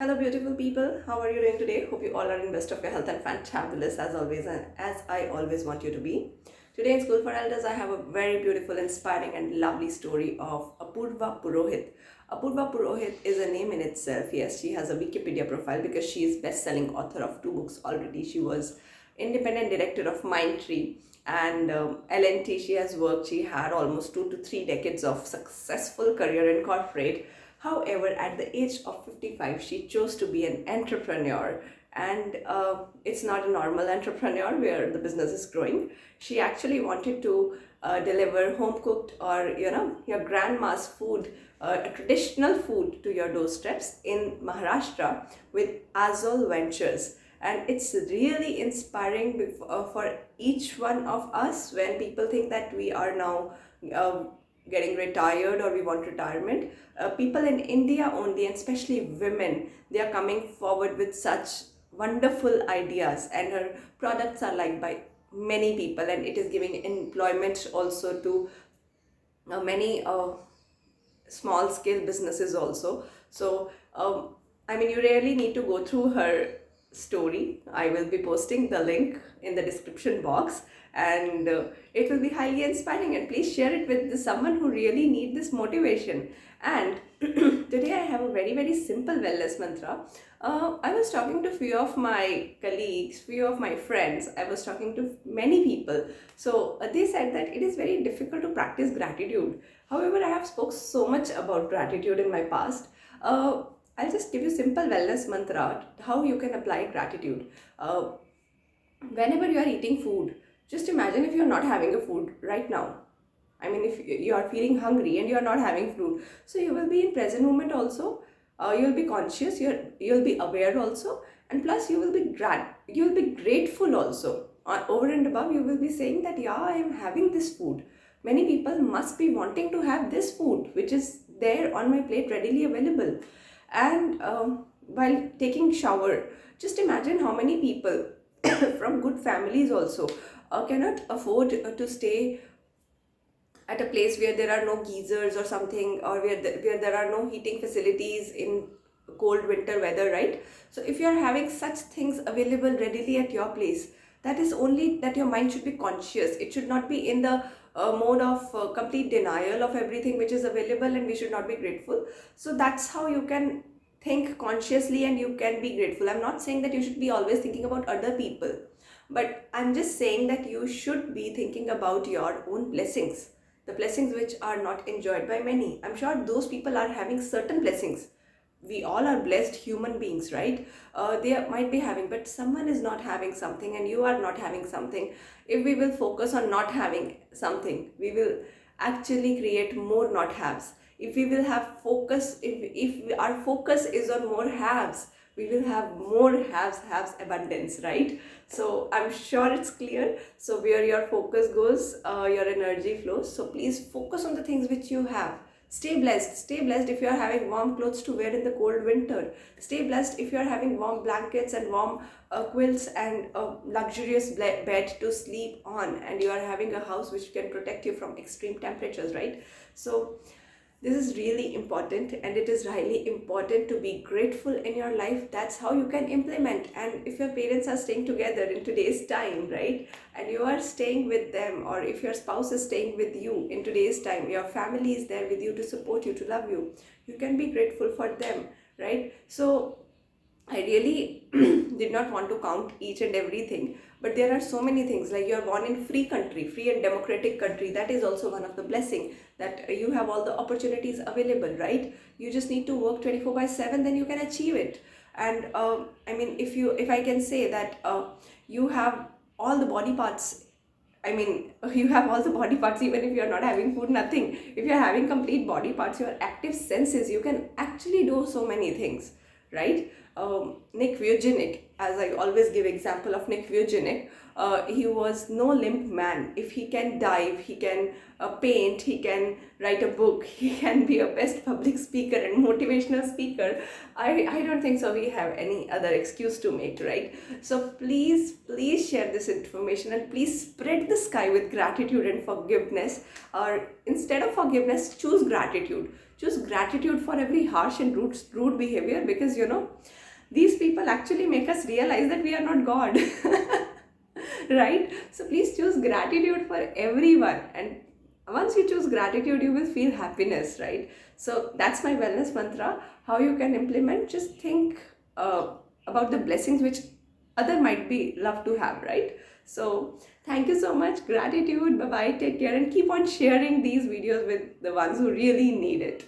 Hello, beautiful people. How are you doing today? Hope you all are in best of your health and fantabulous as always, and as I always want you to be. Today in School for Elders, I have a very beautiful, inspiring, and lovely story of Apurva Purohit. Apurva Purohit is a name in itself. Yes, she has a Wikipedia profile because she is best-selling author of two books already. She was independent director of Mindtree and L&T. She has worked. She had almost 2 to 3 decades of successful career in corporate. However, at the age of 55, she chose to be an entrepreneur. And it's not a normal entrepreneur where the business is growing. She actually wanted to deliver home cooked or your grandma's food, a traditional food to your doorsteps in Maharashtra with Azol Ventures. And it's really inspiring for each one of us when people think that we are now uh, getting retired or we want retirement. People in India only, and especially women, they are coming forward with such wonderful ideas, and her products are liked by many people, and it is giving employment also to many small scale businesses also. So I mean, you really need to go through her story. I will be posting the link in the description box, and it will be highly inspiring, and please share it with someone who really need this motivation. And today I have a very simple wellness mantra. I was talking to few of my colleagues, few of my friends. I was talking to many people. So they said that it is very difficult to practice gratitude. However, I have spoke so much about gratitude in my past. I'll just give you simple wellness mantra how you can apply gratitude. Whenever you are eating food, just imagine if you're not having a food right now. I mean, if you are feeling hungry and you are not having food, so you will be in present moment also. You'll be conscious. You'll be aware also, and plus you will be grateful also. Over and above, you will be saying that yeah, I am having this food. Many people must be wanting to have this food, which is there on my plate, readily available. And while taking shower, just imagine how many people from good families also cannot afford to stay at a place where there are no geysers or something, or where there are no heating facilities in cold winter weather, right? So if you are having such things available readily at your place, that is only that your mind should be conscious. It should not be in the mode of complete denial of everything which is available, and we should not be grateful. So that's how you can think consciously and you can be grateful. I'm not saying that you should be always thinking about other people, but I'm just saying that you should be thinking about your own blessings, the blessings which are not enjoyed by many. I'm sure those people are having certain blessings. We all are blessed human beings, right? They might be having, but someone is not having something and you are not having something. If we will focus on not having something, we will actually create more not haves. If we will have focus, if our focus is on more haves, we will have more haves abundance, right? So I'm sure it's clear. So where your focus goes, your energy flows. So please focus on the things which you have. Stay blessed. Stay blessed if you are having warm clothes to wear in the cold winter. Stay blessed if you are having warm blankets and warm quilts and a luxurious bed to sleep on, and you are having a house which can protect you from extreme temperatures, right? So this is really important, and it is highly important to be grateful in your life. That's how you can implement. And if your parents are staying together in today's time, right, and you are staying with them, or if your spouse is staying with you in today's time, your family is there with you to support you, to love you, you can be grateful for them, right? So I really did not want to count each and everything, but there are so many things. Like you are born in free country, free and democratic country. That is also one of the blessing, that you have all the opportunities available, right? You just need to work 24/7, then you can achieve it. And I mean, if I can say that you have all the body parts. I mean, you have all the body parts even if you're not having food, nothing. If you're having complete body parts, your active senses, you can actually do so many things, right? Nick Vujicic, as I always give example of Nick Vujicic, he was no limp man. If he can dive, he can paint, he can write a book, he can be a best public speaker and motivational speaker. I don't think so we have any other excuse to make, right? So please share this information, and please spread the sky with gratitude and forgiveness. Or instead of forgiveness, choose gratitude. choose gratitude for every harsh and rude behavior, because these people actually make us realize that we are not God. Right? So please choose gratitude for everyone, and once you choose gratitude, you will feel happiness, right? So that's my wellness mantra. How you can implement, just think about the blessings which other might be love to have, right? So thank you so much. Gratitude. Bye bye, take care, and keep on sharing these videos with the ones who really need it.